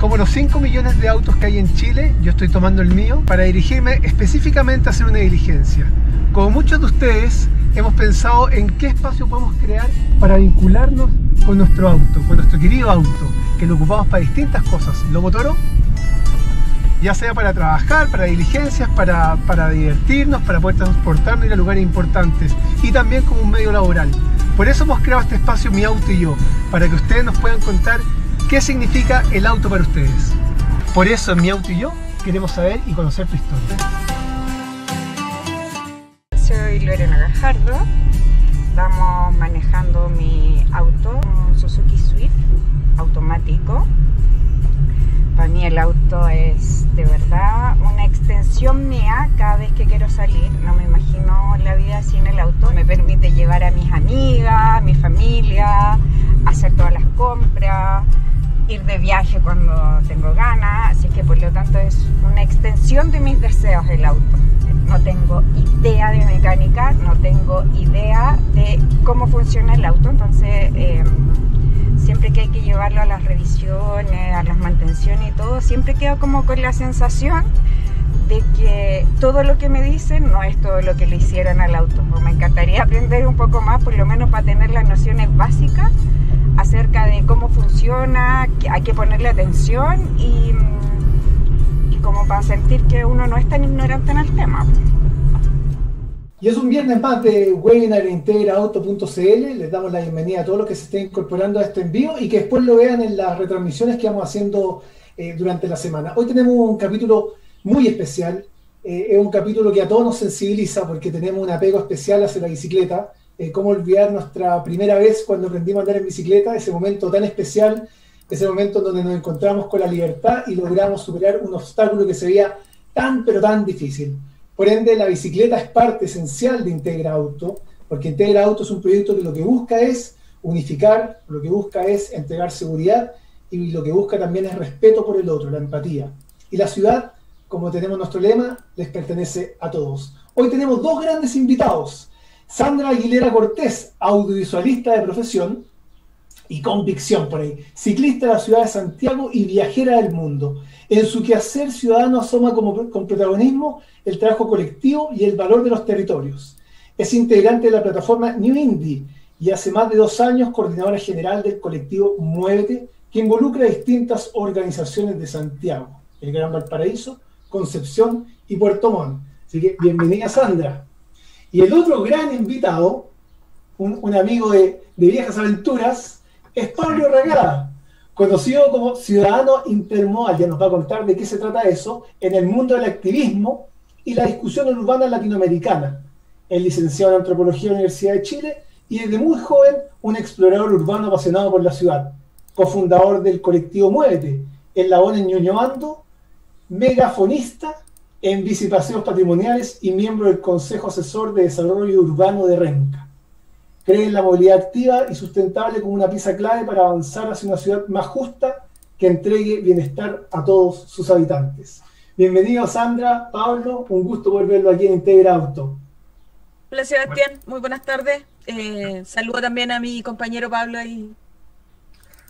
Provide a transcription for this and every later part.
Como los 5 millones de autos que hay en Chile, yo estoy tomando el mío para dirigirme específicamente a hacer una diligencia. Como muchos de ustedes, hemos pensado en qué espacio podemos crear para vincularnos con nuestro auto, con nuestro querido auto, que lo ocupamos para distintas cosas. ¿Lo Toro? Ya sea para trabajar, para diligencias, para divertirnos, para poder transportarnos y ir a lugares importantes, y también como un medio laboral. Por eso hemos creado este espacio Mi Auto y Yo, para que ustedes nos puedan contar qué significa el auto para ustedes. Por eso en Mi Auto y Yo queremos saber y conocer tu historia. Soy Lorena Gajardo, vamos manejando mi auto, un Suzuki Swift automático. Para mí el auto es de verdad una extensión mía cada vez que quiero salir. No me imagino la vida sin el auto. Me permite llevar a mis amigas, a mi familia, hacer todas las compras, ir de viaje cuando tengo ganas. Así que por lo tanto es una extensión de mis deseos el auto. No tengo idea de mecánica, no tengo idea de cómo funciona el auto, entonces siempre que hay que llevarlo a las revisiones, a las mantenciones y todo, siempre quedo como con la sensación de que todo lo que me dicen no es todo lo que le hicieron al auto. Me encantaría aprender un poco más, por lo menos para tener las nociones básicas acerca de cómo funciona, hay que ponerle atención y como para sentir que uno no es tan ignorante en el tema. Y es un viernes más de webinar integraauto.cl. Les damos la bienvenida a todos los que se estén incorporando a este envío y que después lo vean en las retransmisiones que vamos haciendo durante la semana. Hoy tenemos un capítulo muy especial. Es un capítulo que a todos nos sensibiliza porque tenemos un apego especial hacia la bicicleta. Cómo olvidar nuestra primera vez cuando aprendimos a andar en bicicleta, ese momento tan especial, ese momento donde nos encontramos con la libertad y logramos superar un obstáculo que se veía tan pero tan difícil. Por ende, la bicicleta es parte esencial de Integra Auto, porque Integra Auto es un proyecto que lo que busca es unificar, lo que busca es entregar seguridad y lo que busca también es respeto por el otro, la empatía. Y la ciudad, como tenemos nuestro lema, les pertenece a todos. Hoy tenemos dos grandes invitados. Sandra Aguilera Cortés, audiovisualista de profesión y convicción por ahí, ciclista de la ciudad de Santiago y viajera del mundo. En su quehacer ciudadano asoma con protagonismo el trabajo colectivo y el valor de los territorios. Es integrante de la plataforma New Indie y hace más de 2 años coordinadora general del colectivo Muévete, que involucra a distintas organizaciones de Santiago, el Gran Valparaíso, Concepción y Puerto Montt. Así que bienvenida, Sandra. Y el otro gran invitado, un amigo de viejas aventuras, es Pablo Regada, conocido como ciudadano intermodal. Ya nos va a contar de qué se trata eso en el mundo del activismo y la discusión urbana latinoamericana. Es licenciado en Antropología de la Universidad de Chile y desde muy joven un explorador urbano apasionado por la ciudad, cofundador del colectivo Muévete, eslabón en Ñuñoando, megafonista en bicipaseos patrimoniales y miembro del Consejo Asesor de Desarrollo Urbano de Renca. Cree en la movilidad activa y sustentable como una pieza clave para avanzar hacia una ciudad más justa que entregue bienestar a todos sus habitantes. Bienvenido, Sandra, Pablo, un gusto poder verlo aquí en Integra Auto. Hola, Sebastián, muy buenas tardes. Saludo también a mi compañero Pablo ahí.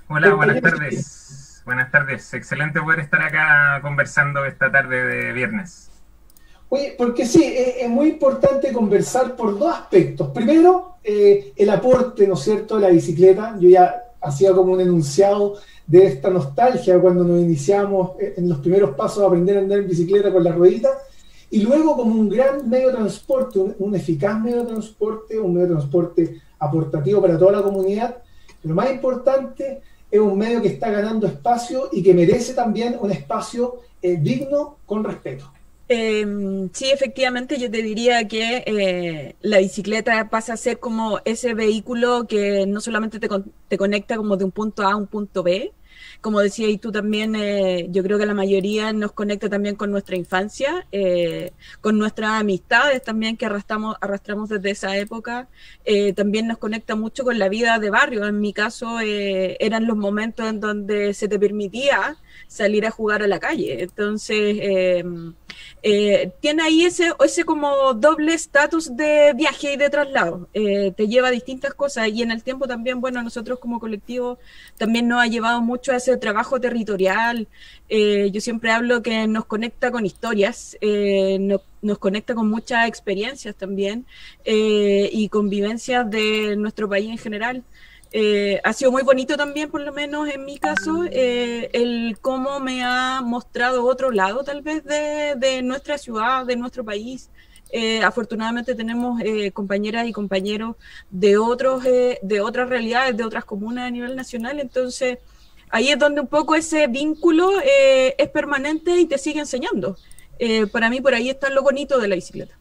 Hola, buenas tardes. Buenas tardes, excelente poder estar acá conversando esta tarde de viernes. Oye, porque sí, es muy importante conversar por 2 aspectos. Primero, el aporte, ¿no es cierto?, de la bicicleta. Yo ya hacía como un enunciado de esta nostalgia cuando nos iniciamos en los primeros pasos a aprender a andar en bicicleta con la ruedita. Y luego como un gran medio de transporte, un eficaz medio de transporte, un medio de transporte aportativo para toda la comunidad. Lo más importante, es un medio que está ganando espacio y que merece también un espacio digno con respeto. Sí, efectivamente, yo te diría que la bicicleta pasa a ser como ese vehículo que no solamente te conecta como de un punto A a un punto B, como decías y tú también, yo creo que la mayoría nos conecta también con nuestra infancia, con nuestras amistades también que arrastramos desde esa época, también nos conecta mucho con la vida de barrio. En mi caso eran los momentos en donde se te permitía salir a jugar a la calle, entonces tiene ahí ese como doble estatus de viaje y de traslado, te lleva a distintas cosas y en el tiempo también, bueno, nosotros como colectivo también nos ha llevado mucho mucho a ese trabajo territorial. Yo siempre hablo que nos conecta con historias, nos conecta con muchas experiencias también y convivencias de nuestro país en general. Ha sido muy bonito también, por lo menos en mi caso, el cómo me ha mostrado otro lado tal vez de nuestra ciudad, de nuestro país. Afortunadamente tenemos compañeras y compañeros de otras realidades, de otras comunas a nivel nacional, entonces ahí es donde un poco ese vínculo es permanente y te sigue enseñando. Para mí por ahí está lo bonito de la bicicleta.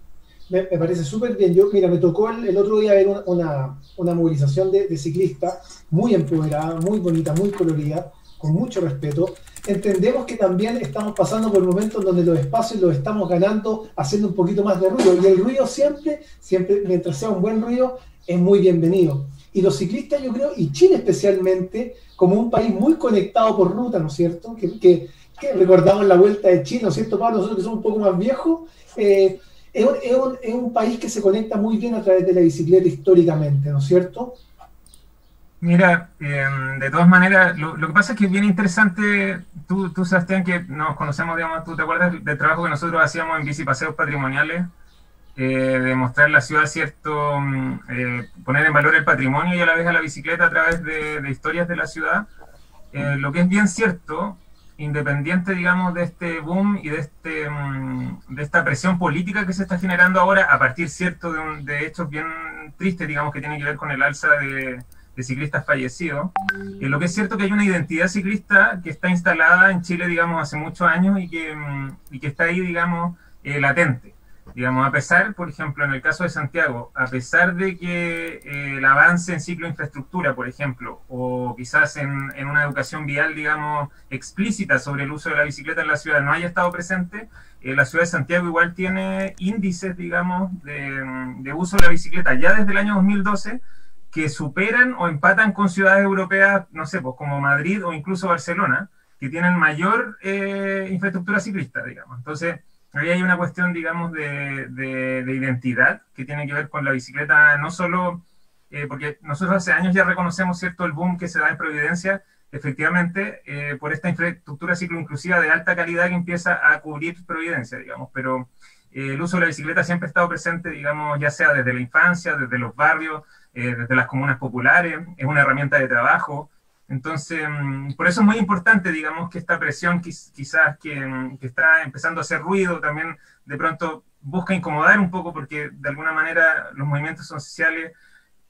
Me parece súper bien. Yo, mira, me tocó el otro día ver una movilización de ciclistas muy empoderada, muy bonita, muy colorida, con mucho respeto. Entendemos que también estamos pasando por momentos donde los espacios los estamos ganando haciendo un poquito más de ruido. Y el ruido siempre, mientras sea un buen ruido, es muy bienvenido. Y los ciclistas, yo creo, y Chile especialmente, como un país muy conectado por ruta, ¿no es cierto? Que recordamos la Vuelta de Chile, ¿no es cierto, Pablo? Nosotros que somos un poco más viejos, es un país que se conecta muy bien a través de la bicicleta históricamente, ¿no es cierto? Mira, de todas maneras, lo que pasa es que es bien interesante, tú Sebastián, que nos conocemos, digamos, tú te acuerdas del trabajo que nosotros hacíamos en bicipaseos patrimoniales, de mostrar la ciudad, cierto, poner en valor el patrimonio y a la vez a la bicicleta a través de historias de la ciudad. Lo que es bien cierto, independiente, digamos, de este boom y de esta presión política que se está generando ahora a partir, cierto, de hechos bien tristes, digamos, que tienen que ver con el alza de ciclistas fallecidos. Lo que es cierto que hay una identidad ciclista que está instalada en Chile, digamos, hace muchos años y que está ahí, digamos, latente. Digamos, a pesar, por ejemplo, en el caso de Santiago, a pesar de que el avance en cicloinfraestructura, por ejemplo, o quizás en una educación vial, digamos, explícita sobre el uso de la bicicleta en la ciudad no haya estado presente, la ciudad de Santiago igual tiene índices, digamos, de uso de la bicicleta ya desde el año 2012 que superan o empatan con ciudades europeas, no sé, pues como Madrid o incluso Barcelona, que tienen mayor infraestructura ciclista, digamos. Entonces, ahí hay una cuestión, digamos, de identidad que tiene que ver con la bicicleta, no solo, porque nosotros hace años ya reconocemos, cierto, el boom que se da en Providencia, efectivamente, por esta infraestructura cicloinclusiva de alta calidad que empieza a cubrir Providencia, digamos, pero el uso de la bicicleta siempre ha estado presente, digamos, ya sea desde la infancia, desde los barrios, desde las comunas populares, es una herramienta de trabajo. Entonces, por eso es muy importante, digamos, que esta presión quizás que está empezando a hacer ruido, también de pronto busca incomodar un poco, porque de alguna manera los movimientos sociales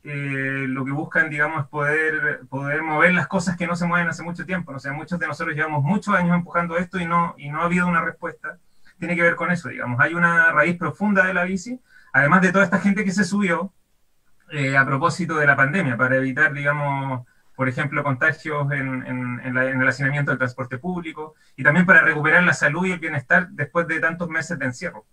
lo que buscan, digamos, es poder mover las cosas que no se mueven hace mucho tiempo. O sea, muchos de nosotros llevamos muchos años empujando esto y no ha habido una respuesta. Tiene que ver con eso, digamos. Hay una raíz profunda de la bici, además de toda esta gente que se subió a propósito de la pandemia, para evitar, digamos, por ejemplo, contagios en el hacinamiento del transporte público, y también para recuperar la salud y el bienestar después de tantos meses de encierro.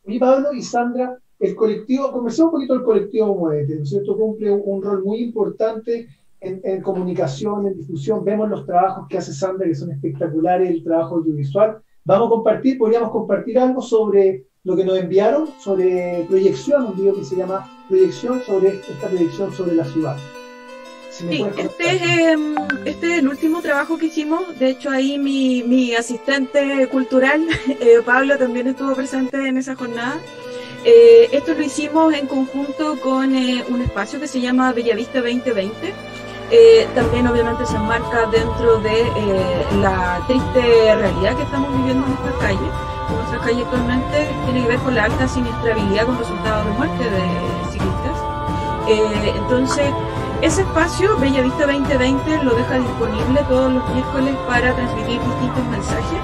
Y Pablo y Sandra, el colectivo, conversamos un poquito del colectivo Muévete, ¿no es cierto? Cumple un rol muy importante en comunicación, en difusión. Vemos los trabajos que hace Sandra, que son espectaculares, el trabajo audiovisual. Podríamos compartir algo sobre lo que nos enviaron, sobre proyección, un video que se llama Proyección, sobre esta proyección sobre la ciudad. Sí, este es el último trabajo que hicimos. De hecho, ahí mi asistente cultural, Pablo, también estuvo presente en esa jornada. Esto lo hicimos en conjunto con un espacio que se llama Bellavista 2020. También obviamente se enmarca dentro de la triste realidad que estamos viviendo en nuestras calles. Nuestra calle actualmente tiene que ver con la alta siniestrabilidad con resultado de muerte de ciclistas. Entonces, ese espacio, Bellavista 2020, lo deja disponible todos los miércoles para transmitir distintos mensajes.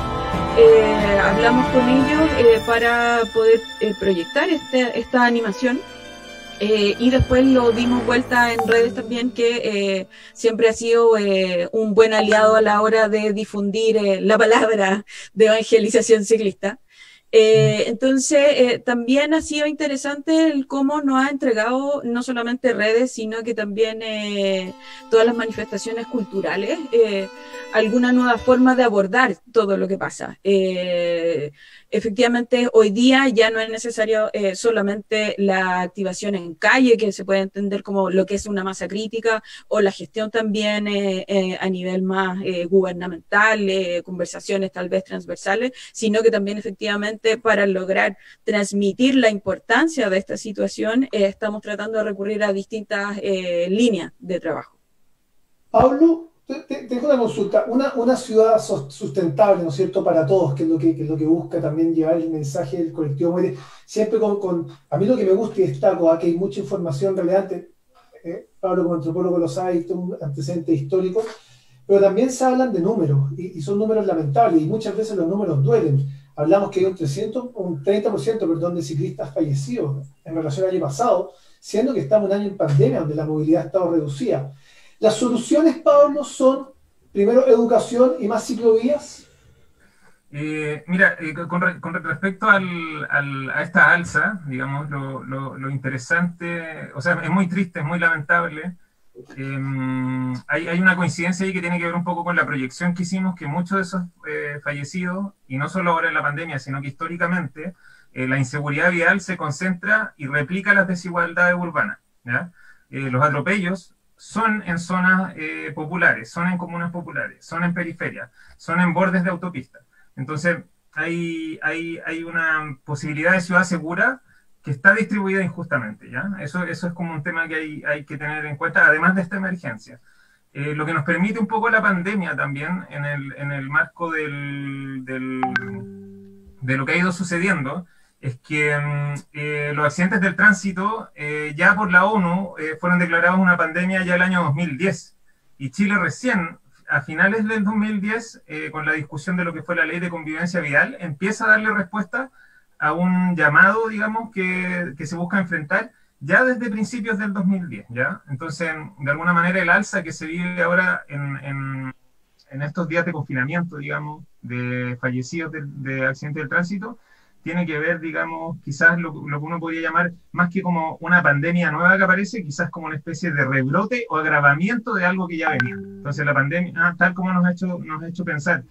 Hablamos con ellos para poder proyectar esta animación. Y después lo dimos vuelta en redes también, que siempre ha sido un buen aliado a la hora de difundir la palabra de evangelización ciclista. Entonces, también ha sido interesante el cómo nos ha entregado no solamente redes, sino que también todas las manifestaciones culturales, alguna nueva forma de abordar todo lo que pasa. Efectivamente, hoy día ya no es necesario solamente la activación en calle, que se puede entender como lo que es una masa crítica, o la gestión también a nivel más gubernamental, conversaciones tal vez transversales, sino que también efectivamente para lograr transmitir la importancia de esta situación, estamos tratando de recurrir a distintas líneas de trabajo. Pablo, tengo una consulta. Una ciudad sustentable, ¿no es cierto?, para todos, que es lo que busca también llevar el mensaje del colectivo Muere. Siempre a mí lo que me gusta y destaco, que hay mucha información relevante, Pablo como antropólogo lo sabe, hay un antecedente histórico, pero también se hablan de números, y son números lamentables, y muchas veces los números duelen. Hablamos que hay un 30%, perdón, de ciclistas fallecidos en relación al año pasado, siendo que estamos un año en pandemia, donde la movilidad ha estado reducida. Las soluciones, Pablo, son primero educación y más ciclovías. Mira, con respecto a esta alza, digamos, lo interesante, o sea, es muy triste, es muy lamentable. Hay una coincidencia ahí que tiene que ver un poco con la proyección que hicimos, que muchos de esos fallecidos, y no solo ahora en la pandemia, sino que históricamente, la inseguridad vial se concentra y replica las desigualdades urbanas, ¿ya? Los atropellos son en zonas populares, son en comunas populares, son en periferias, son en bordes de autopistas. Entonces, hay una posibilidad de ciudad segura que está distribuida injustamente, ¿ya? Eso es como un tema que hay que tener en cuenta, además de esta emergencia. Lo que nos permite un poco la pandemia también, en el marco de lo que ha ido sucediendo, es que los accidentes del tránsito ya por la ONU fueron declarados una pandemia ya el año 2010, y Chile recién, a finales del 2010, con la discusión de lo que fue la ley de convivencia vial, empieza a darle respuesta a un llamado, digamos, que se busca enfrentar ya desde principios del 2010, ¿ya? Entonces, de alguna manera, el alza que se vive ahora en estos días de confinamiento, digamos, de fallecidos de accidentes del tránsito, tiene que ver, digamos, quizás lo que uno podría llamar, más que como una pandemia nueva que aparece, quizás como una especie de rebrote o agravamiento de algo que ya venía. Entonces la pandemia, tal como nos ha hecho pensar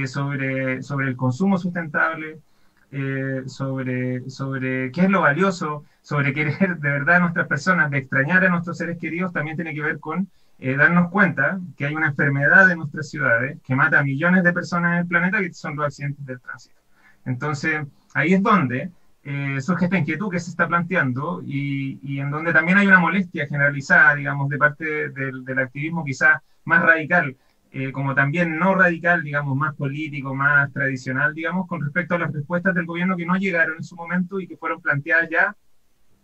sobre el consumo sustentable, sobre qué es lo valioso, sobre querer de verdad a nuestras personas, de extrañar a nuestros seres queridos, también tiene que ver con darnos cuenta que hay una enfermedad en nuestras ciudades que mata a millones de personas en el planeta, que son los accidentes del tránsito. Entonces, ahí es donde surge esta inquietud que se está planteando y en donde también hay una molestia generalizada, digamos, de parte del activismo quizás más radical, como también no radical, digamos, más político, más tradicional, digamos, con respecto a las respuestas del gobierno que no llegaron en su momento y que fueron planteadas ya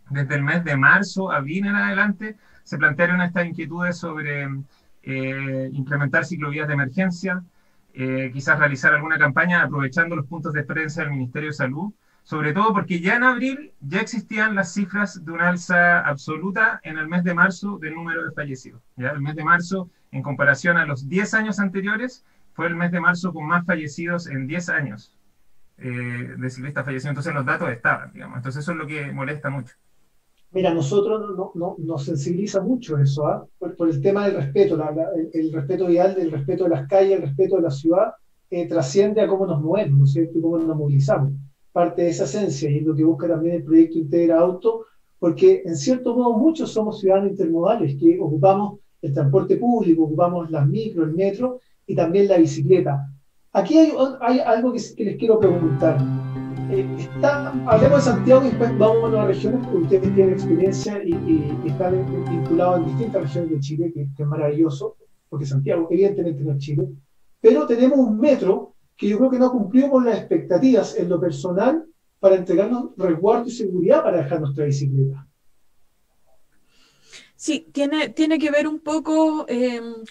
desde el mes de marzo, abril en adelante. Se plantearon estas inquietudes sobre implementar ciclovías de emergencia, quizás realizar alguna campaña aprovechando los puntos de experiencia del Ministerio de Salud, sobre todo porque ya en abril ya existían las cifras de una alza absoluta en el mes de marzo del número de fallecidos. ¿Ya? El mes de marzo, en comparación a los 10 años anteriores, fue el mes de marzo con más fallecidos en 10 años de ciclistas fallecidos. Entonces los datos estaban, digamos. Entonces eso es lo que molesta mucho. Mira, nosotros nos sensibiliza mucho eso, ¿ah? Por el tema del respeto, el respeto vial, el respeto de las calles, el respeto de la ciudad, trasciende a cómo nos movemos, ¿no es cierto? Y cómo nos movilizamos. Parte de esa esencia y es lo que busca también el proyecto Integra Auto, porque en cierto modo muchos somos ciudadanos intermodales que ocupamos el transporte público, ocupamos las micro, el metro y también la bicicleta. Aquí hay algo que les quiero preguntar. Hablemos de Santiago y después vamos a otras regiones, porque ustedes tienen experiencia y están vinculados en distintas regiones de Chile, que es maravilloso, porque Santiago evidentemente no es Chile, pero tenemos un metro que yo creo que no cumplió con las expectativas en lo personal para entregarnos resguardo y seguridad para dejar nuestra bicicleta. Sí, tiene que ver un poco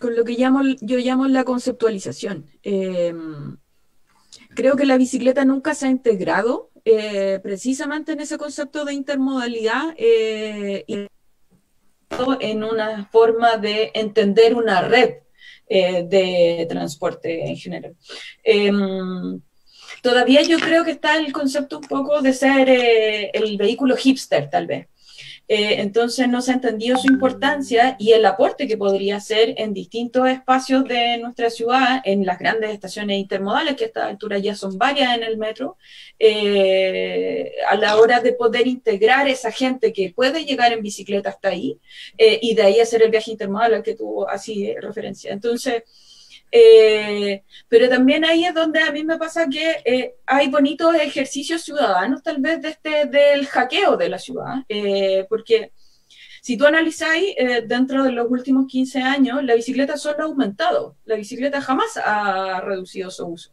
con lo que yo llamo la conceptualización. Creo que la bicicleta nunca se ha integrado precisamente en ese concepto de intermodalidad y en una forma de entender una red de transporte en general. todavía yo creo que está el concepto un poco de ser el vehículo hipster, tal vez. Entonces no se ha entendido su importancia y el aporte que podría hacer en distintos espacios de nuestra ciudad, en las grandes estaciones intermodales, que a esta altura ya son varias en el metro, a la hora de poder integrar esa gente que puede llegar en bicicleta hasta ahí, y de ahí hacer el viaje intermodal al que tuvo así referencia. Entonces, pero también ahí es donde a mí me pasa que hay bonitos ejercicios ciudadanos tal vez del hackeo de la ciudad, porque si tú analizáis dentro de los últimos 15 años, la bicicleta solo ha aumentado, la bicicleta jamás ha reducido su uso.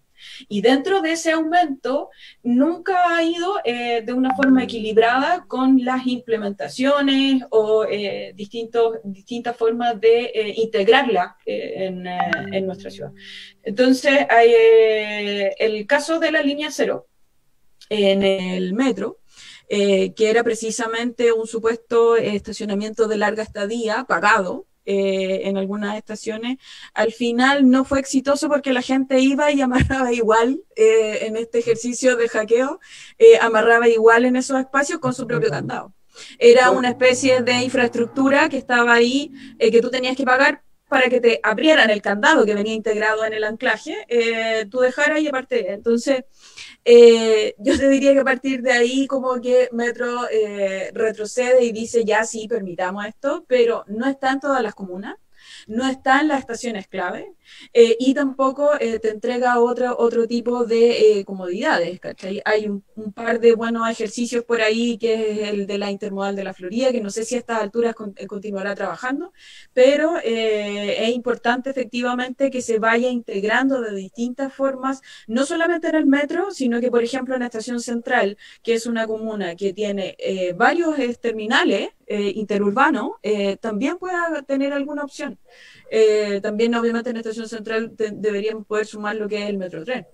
Y dentro de ese aumento nunca ha ido de una forma equilibrada con las implementaciones o distintas formas de integrarla en nuestra ciudad. Entonces, hay, el caso de la línea 0 en el metro, que era precisamente un supuesto estacionamiento de larga estadía pagado, en algunas estaciones, al final no fue exitoso porque la gente iba y amarraba igual en este ejercicio de hackeo, amarraba igual en esos espacios con su propio candado. Era una especie de infraestructura que estaba ahí, que tú tenías que pagar para que te abrieran el candado que venía integrado en el anclaje, tú dejaras y aparte. Entonces, yo te diría que a partir de ahí como que Metro retrocede y dice ya sí, permitamos esto, pero no está en todas las comunas, no está en las estaciones clave, y tampoco te entrega otro tipo de comodidades, ¿cachai? Hay un par de buenos ejercicios por ahí, que es el de la Intermodal de la Florida, que no sé si a estas alturas continuará trabajando, pero es importante efectivamente que se vaya integrando de distintas formas, no solamente en el metro, sino que, por ejemplo, en la Estación Central, que es una comuna que tiene varios terminales interurbanos, también pueda tener alguna opción. También obviamente en Estación Central deberíamos poder sumar lo que es el Metrotren.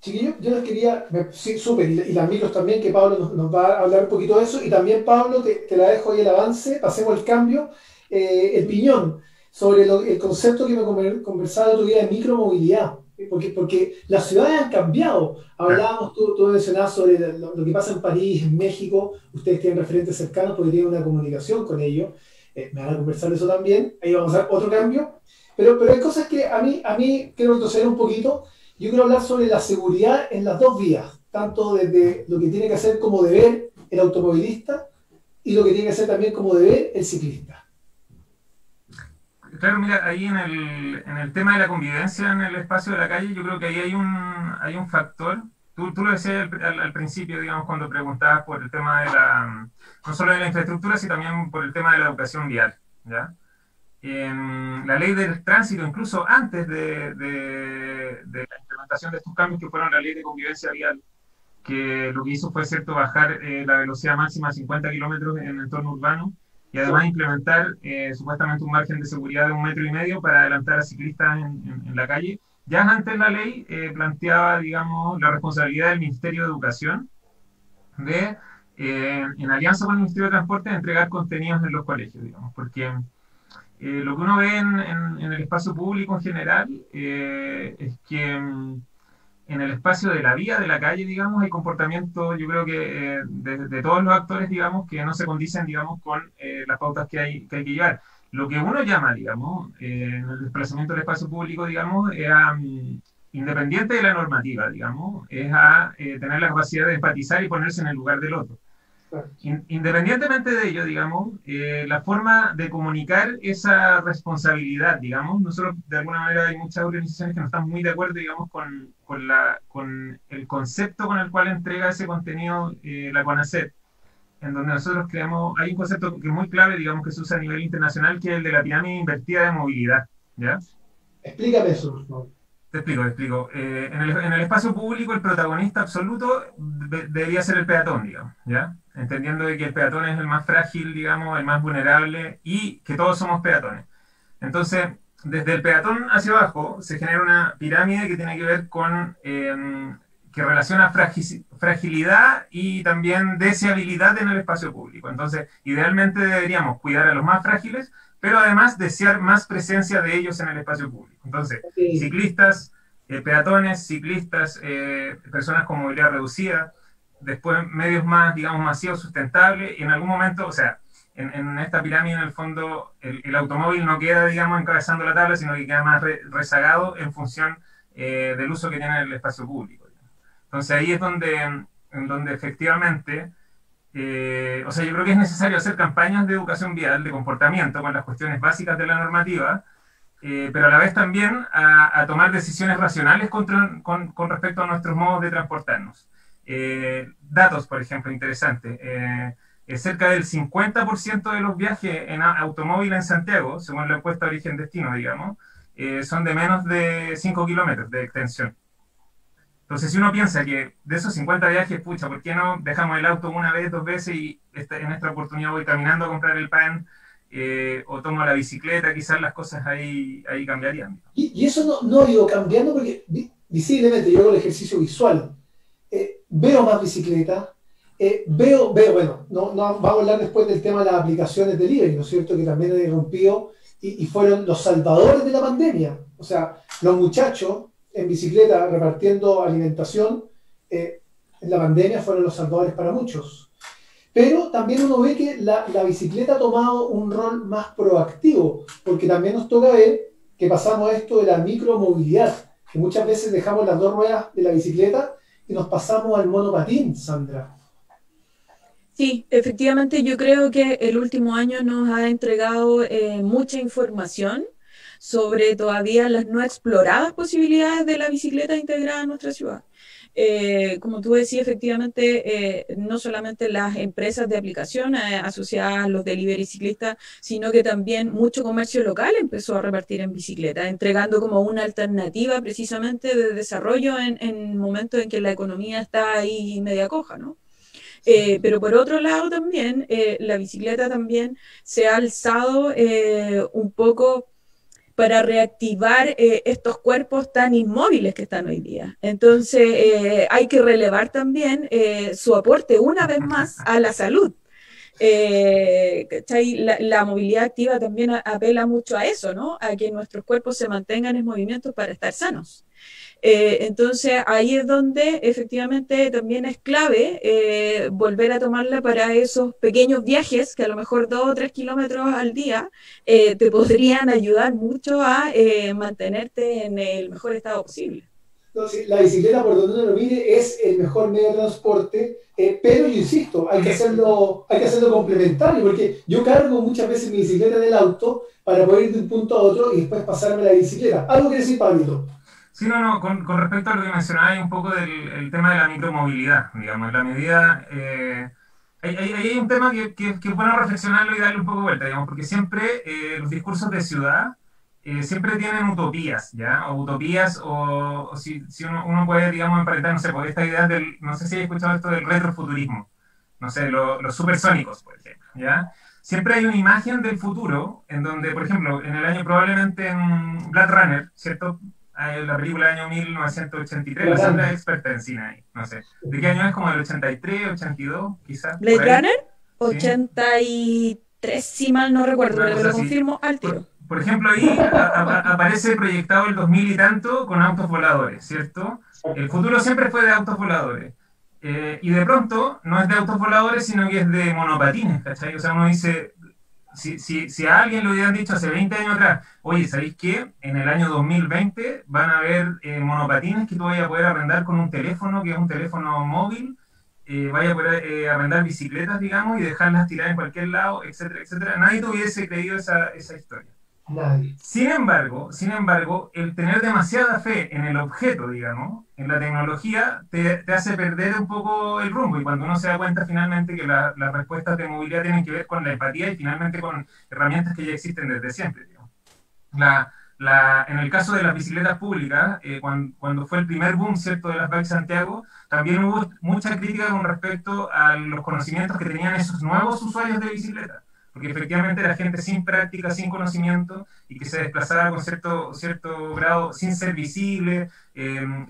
Chiquillos, yo les quería, sí, súper, y las micros también, que Pablo nos va a hablar un poquito de eso, y también Pablo, te la dejo ahí el avance, pasemos el cambio, el piñón, sobre el concepto que me conversaba el otro día de micromovilidad, porque las ciudades han cambiado. Hablábamos, tú mencionabas sobre lo que pasa en París, en México, ustedes tienen referentes cercanos porque tienen una comunicación con ellos. Me van a conversar de eso también, ahí vamos a hacer otro cambio, pero hay cosas que a mí quiero retroceder un poquito. Yo quiero hablar sobre la seguridad en las dos vías, tanto desde lo que tiene que hacer como deber el automovilista y lo que tiene que hacer también como deber el ciclista. Claro, mira, ahí en el tema de la convivencia en el espacio de la calle, yo creo que ahí hay un factor. Tú lo decías al principio, digamos, cuando preguntabas por el tema de no solo de la infraestructura, sino también por el tema de la educación vial, ¿ya? La ley del tránsito, incluso antes de la implementación de estos cambios, que fueron la ley de convivencia vial, que lo que hizo fue, cierto, bajar la velocidad máxima a 50 kilómetros en el entorno urbano, y además implementar supuestamente un margen de seguridad de 1,5 metros para adelantar a ciclistas en la calle. Ya antes la ley planteaba, digamos, la responsabilidad del Ministerio de Educación de, en alianza con el Ministerio de Transporte, de entregar contenidos en los colegios, digamos, porque lo que uno ve en el espacio público en general es que en el espacio de la vía, de la calle, digamos, hay comportamientos, yo creo que de todos los actores, digamos, que no se condicen, digamos, con las pautas que hay que llevar. Lo que uno llama, digamos, en el desplazamiento del espacio público, digamos, es independiente de la normativa, digamos, es a tener la capacidad de empatizar y ponerse en el lugar del otro. Independientemente de ello, digamos, la forma de comunicar esa responsabilidad, digamos, nosotros de alguna manera hay muchas organizaciones que no están muy de acuerdo, digamos, con el concepto con el cual entrega ese contenido la CONACET, en donde nosotros creamos, hay un concepto que es muy clave, digamos, que se usa a nivel internacional, que es el de la pirámide invertida de movilidad, ¿ya? Explícame eso, por favor. Te explico. En el espacio público el protagonista absoluto debería ser el peatón, digamos, ¿ya? Entendiendo de que el peatón es el más frágil, digamos, el más vulnerable, y que todos somos peatones. Entonces, desde el peatón hacia abajo se genera una pirámide que tiene que ver con, que relaciona fragilidad y también deseabilidad en el espacio público. Entonces, idealmente deberíamos cuidar a los más frágiles, pero además desear más presencia de ellos en el espacio público. Entonces, ciclistas, peatones, ciclistas, personas con movilidad reducida, después medios más, digamos, masivos, sustentables, y en algún momento, o sea, en esta pirámide, en el fondo, el automóvil no queda, digamos, encabezando la tabla, sino que queda más rezagado en función del uso que tiene el espacio público. Entonces ahí es donde efectivamente, o sea, yo creo que es necesario hacer campañas de educación vial, de comportamiento, con las cuestiones básicas de la normativa, pero a la vez también a tomar decisiones racionales con respecto a nuestros modos de transportarnos. Datos, por ejemplo, interesantes. Cerca del 50% de los viajes en automóvil en Santiago, según la encuesta Origen-Destino, digamos, son de menos de 5 kilómetros de extensión. Entonces, si uno piensa que de esos 50 viajes, pucha, ¿por qué no dejamos el auto una vez, dos veces y en esta oportunidad voy caminando a comprar el pan o tomo la bicicleta? Quizás las cosas ahí cambiarían. Y eso no ha ido cambiando porque visiblemente yo hago el ejercicio visual. Veo más bicicletas, bueno, no vamos a hablar después del tema de las aplicaciones de delivery, ¿no es cierto? Que también han irrumpido y fueron los salvadores de la pandemia. O sea, los muchachos en bicicleta repartiendo alimentación en la pandemia fueron los salvadores para muchos. Pero también uno ve que la bicicleta ha tomado un rol más proactivo, porque también nos toca ver que pasamos a esto de la micromovilidad, que muchas veces dejamos las dos ruedas de la bicicleta y nos pasamos al monopatín, Sandra. Sí, efectivamente yo creo que el último año nos ha entregado mucha información sobre todavía las no exploradas posibilidades de la bicicleta integrada en nuestra ciudad. Como tú decías, efectivamente, no solamente las empresas de aplicación asociadas a los delivery ciclistas, sino que también mucho comercio local empezó a repartir en bicicleta, entregando como una alternativa precisamente de desarrollo en momentos en que la economía está ahí media coja, ¿no? Pero por otro lado también, la bicicleta también se ha alzado un poco para reactivar estos cuerpos tan inmóviles que están hoy día. Entonces, hay que relevar también su aporte una vez más a la salud. La movilidad activa también apela mucho a eso, ¿no? A que nuestros cuerpos se mantengan en movimiento para estar sanos. Entonces ahí es donde efectivamente también es clave volver a tomarla para esos pequeños viajes que a lo mejor 2 o 3 kilómetros al día te podrían ayudar mucho a mantenerte en el mejor estado posible. Entonces, la bicicleta, por donde uno lo mire, es el mejor medio de transporte, pero yo insisto, hay que hacerlo complementario, porque yo cargo muchas veces mi bicicleta en el auto para poder ir de un punto a otro y después pasarme la bicicleta. ¿Algo que decir, Pablito? Sí, con respecto a lo que mencionaba un poco del tema de la micromovilidad, digamos, en la medida... hay un tema que es bueno reflexionarlo y darle un poco de vuelta, digamos, porque siempre los discursos de ciudad siempre tienen utopías, ¿ya? O utopías, o si uno puede, digamos, emparentar, no sé, por esta idea no sé si hay escuchado esto del retrofuturismo, no sé, los supersónicos, por ejemplo, ¿ya? Siempre hay una imagen del futuro en donde, por ejemplo, en el año probablemente en Blade Runner, ¿cierto? La película del año 1983, la Sandra es experta en cine ahí, no sé. ¿De qué año es? ¿Como del 83, 82, quizás? ¿Blade Runner? 83, si mal no recuerdo, pero lo confirmo al tiro. Por ejemplo, ahí aparece proyectado el 2000 y tanto con autos voladores, ¿cierto? El futuro siempre fue de autos voladores. Y de pronto no es de autos voladores, sino que es de monopatines, ¿cachai? O sea, uno dice... Si a alguien le hubieran dicho hace 20 años atrás, oye, ¿sabéis qué? En el año 2020 van a haber monopatines que tú vayas a poder arrendar con un teléfono, que es un teléfono móvil, vaya a poder arrendar bicicletas, digamos, y dejarlas tirar en cualquier lado, etcétera, etcétera. Nadie te hubiese creído esa historia. Nadie. Sin embargo, el tener demasiada fe en el objeto, digamos, en la tecnología, te hace perder un poco el rumbo. Y cuando uno se da cuenta finalmente que las respuestas de movilidad tienen que ver con la empatía y finalmente con herramientas que ya existen desde siempre, digamos. En el caso de las bicicletas públicas, cuando fue el primer boom, ¿cierto?, de las Bike Santiago, también hubo mucha crítica con respecto a los conocimientos que tenían esos nuevos usuarios de bicicleta. Porque efectivamente era gente sin práctica, sin conocimiento, y que se desplazaba con cierto grado, sin ser visible,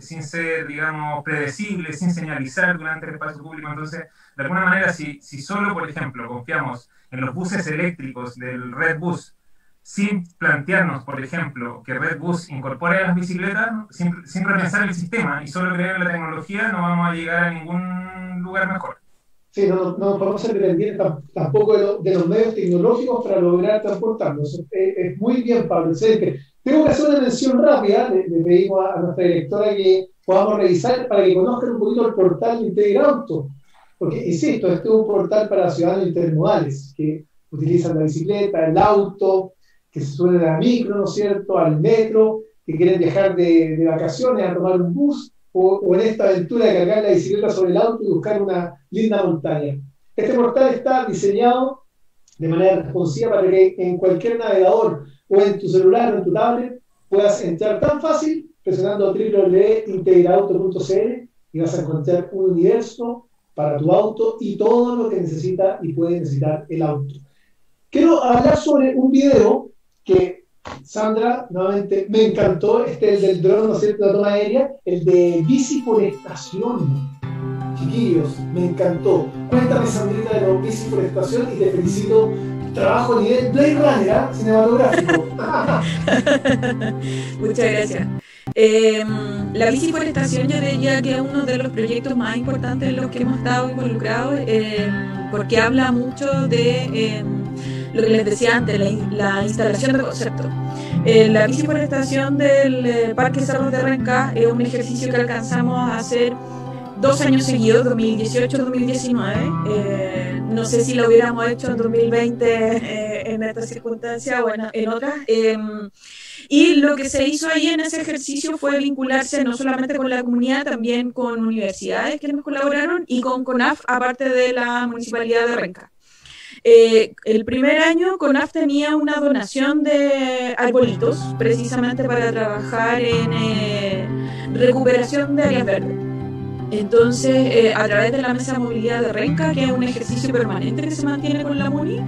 sin ser, digamos, predecible, sin señalizar durante el espacio público. Entonces, de alguna manera, si solo, por ejemplo, confiamos en los buses eléctricos del Red Bus, sin plantearnos, por ejemplo, que Redbus incorpore las bicicletas, sin repensar el sistema y solo creer en la tecnología, no vamos a llegar a ningún lugar mejor. Sí, no podemos ser dependientes tampoco de los medios tecnológicos para lograr transportarnos. Es muy bien, Pablo. Excelente. Tengo que hacer una mención rápida. Le pedimos a nuestra directora que podamos revisar para que conozcan un poquito el portal de Integrauto. Porque, insisto, este es un portal para ciudadanos intermodales que utilizan la bicicleta, el auto, que se suben a la micro, ¿no es cierto?, al metro, que quieren viajar de vacaciones a tomar un bus, o en esta aventura de cargar la bicicleta sobre el auto y buscar una linda montaña. Este portal está diseñado de manera responsiva para que en cualquier navegador o en tu celular o en tu tablet puedas entrar tan fácil presionando www.integrauto.cl y vas a encontrar un universo para tu auto y todo lo que necesita y puede necesitar el auto. Quiero hablar sobre un video que Sandra, nuevamente, me encantó, el del dron, ¿no es cierto?, la toma aérea, el de biciforestación. Chiquillos, me encantó. Cuéntame, Sandrita, de la biciforestación y te felicito. Trabajo a nivel Blade Runner, ¿eh? Cinematográfico. Muchas gracias. La biciforestación yo diría que es uno de los proyectos más importantes en los que hemos estado involucrados, porque habla mucho de lo que les decía antes, la instalación de conceptos. La biciforestación del Parque Cerros de Renca es un ejercicio que alcanzamos a hacer 2 años seguidos, 2018-2019. No sé si lo hubiéramos hecho en 2020 en esta circunstancia o en otras. Y lo que se hizo ahí en ese ejercicio fue vincularse no solamente con la comunidad, también con universidades que nos colaboraron y con CONAF, aparte de la Municipalidad de Renca. El primer año CONAF tenía una donación de arbolitos, precisamente para trabajar en recuperación de áreas verdes. Entonces, a través de la Mesa de Movilidad de Renca, que es un ejercicio permanente que se mantiene con la MUNI,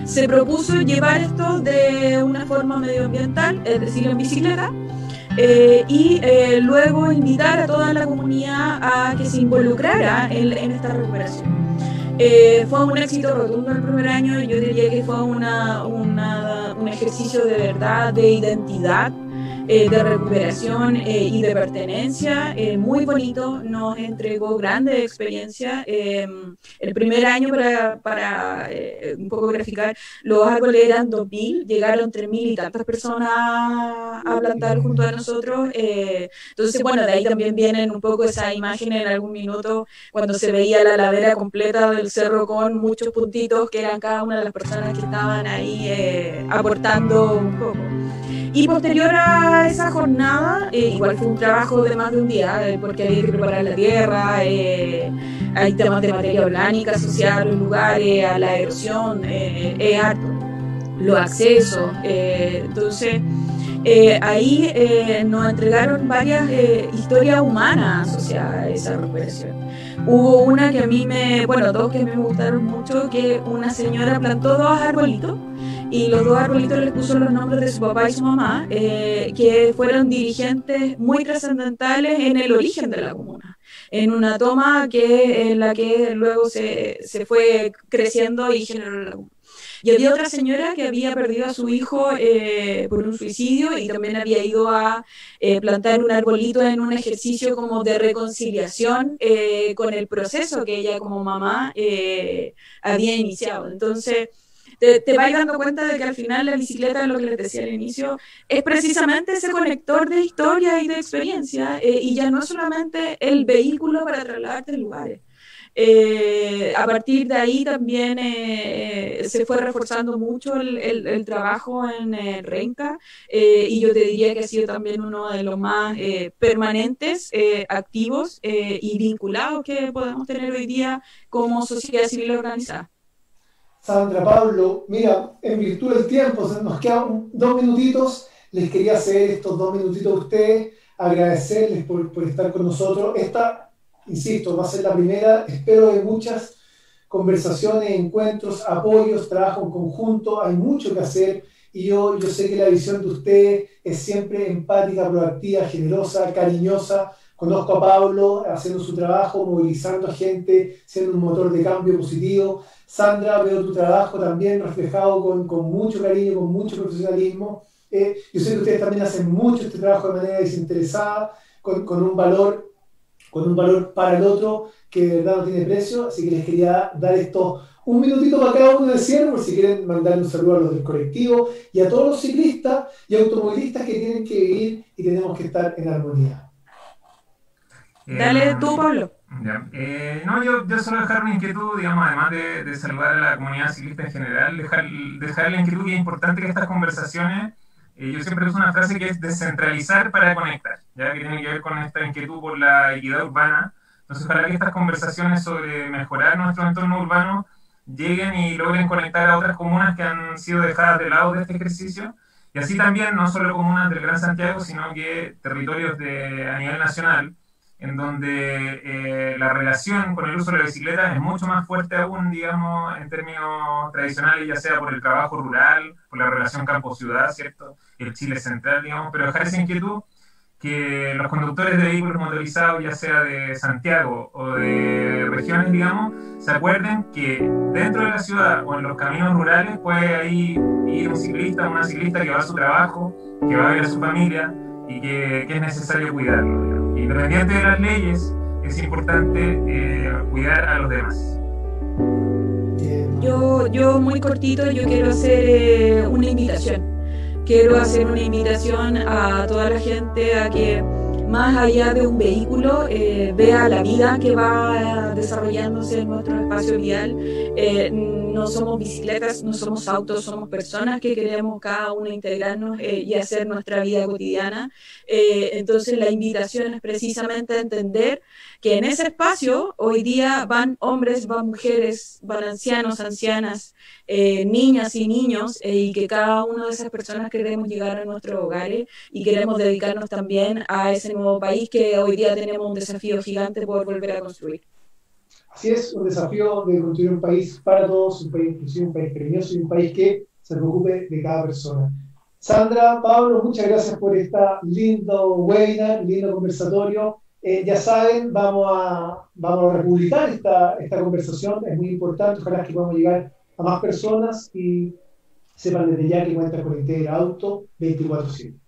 se propuso llevar esto de una forma medioambiental, es decir, en bicicleta, y luego invitar a toda la comunidad a que se involucrara en esta recuperación. Fue un éxito rotundo el primer año. Yo diría que fue un ejercicio de verdad, de identidad, de recuperación y de pertenencia, muy bonito. Nos entregó grandes experiencias. El primer año, para un poco graficar, los árboles eran 2.000, llegaron 3.000 y tantas personas a plantar junto a nosotros. Entonces, bueno, de ahí también vienen un poco esa imagen en algún minuto cuando se veía la ladera completa del cerro con muchos puntitos que eran cada una de las personas que estaban ahí aportando un poco. Y posterior a esa jornada, igual fue un trabajo de más de un día, porque había que preparar la tierra, hay temas de materia orgánica, asociar los lugares a la erosión, es harto, los accesos. Entonces, ahí nos entregaron varias historias humanas asociadas a esa recuperación. Hubo una que a mí dos que a mí me gustaron mucho, que una señora plantó 2 arbolitos, y los 2 arbolitos les puso los nombres de su papá y su mamá, que fueron dirigentes muy trascendentales en el origen de la comuna, en una toma en la que luego se fue creciendo y generó la comuna. Y había otra señora que había perdido a su hijo por un suicidio y también había ido a plantar un arbolito en un ejercicio como de reconciliación con el proceso que ella como mamá había iniciado. Entonces, te vas dando cuenta de que al final la bicicleta, lo que les decía al inicio, es precisamente ese conector de historia y de experiencia, y ya no es solamente el vehículo para trasladarte a lugares. A partir de ahí también se fue reforzando mucho el trabajo en Renca, y yo te diría que ha sido también uno de los más permanentes, activos y vinculados que podemos tener hoy día como sociedad civil organizada. Sandra, Pablo, mira, en virtud del tiempo, nos quedan 2 minutitos. Les quería hacer estos 2 minutitos a ustedes, agradecerles por estar con nosotros. Esta, insisto, va a ser la primera, espero, de muchas conversaciones, encuentros, apoyos, trabajo en conjunto. Hay mucho que hacer y yo sé que la visión de ustedes es siempre empática, proactiva, generosa, cariñosa conozco a Pablo haciendo su trabajo, movilizando a gente, siendo un motor de cambio positivo. Sandra, veo tu trabajo también reflejado con mucho cariño, con mucho profesionalismo. Yo sé que ustedes también hacen mucho este trabajo de manera desinteresada, con un valor para el otro que de verdad no tiene precio, así que les quería dar estos un minutito para cada uno de cierre, por si quieren mandarle un saludo a los del colectivo y a todos los ciclistas y automovilistas que tienen que vivir y tenemos que estar en armonía. Dale tú, Pablo. Ya. No, yo solo dejar una inquietud, digamos, además de saludar a la comunidad ciclista en general, dejar la inquietud que es importante que estas conversaciones, yo siempre uso una frase que es descentralizar para conectar, ya que tiene que ver con esta inquietud por la equidad urbana. Entonces, ojalá que estas conversaciones sobre mejorar nuestro entorno urbano lleguen y logren conectar a otras comunas que han sido dejadas de lado de este ejercicio, y así también no solo comunas del Gran Santiago, sino que territorios a nivel nacional, en donde la relación con el uso de la bicicleta es mucho más fuerte aún, digamos, en términos tradicionales, ya sea por el trabajo rural, por la relación campo-ciudad, ¿cierto? El Chile central, digamos, pero dejar esa inquietud que los conductores de vehículos motorizados, ya sea de Santiago o de regiones, digamos, se acuerden que dentro de la ciudad o en los caminos rurales puede ahí ir un ciclista o una ciclista que va a su trabajo, que va a ver a su familia y que es necesario cuidarlo, digamos. Independiente de las leyes, es importante cuidar a los demás. Yo muy cortito, yo quiero hacer una invitación. Quiero hacer una invitación a toda la gente a que, más allá de un vehículo, vea la vida que va desarrollándose en nuestro espacio vial. No somos bicicletas, no somos autos, somos personas que queremos cada uno integrarnos y hacer nuestra vida cotidiana. Entonces la invitación es precisamente a entender que en ese espacio hoy día van hombres, van mujeres, van ancianos, ancianas, niñas y niños, y que cada una de esas personas queremos llegar a nuestros hogares y queremos dedicarnos también a ese nuevo país que hoy día tenemos un desafío gigante por volver a construir. Así es, un desafío de construir un país para todos, un país inclusivo, un país cariñoso y un país que se preocupe de cada persona. Sandra, Pablo, muchas gracias por esta lindo webinar, lindo conversatorio. Ya saben, vamos a republicar esta conversación, es muy importante, ojalá que podamos llegar a más personas y sepan desde ya que cuenta con Integra Auto 24/7.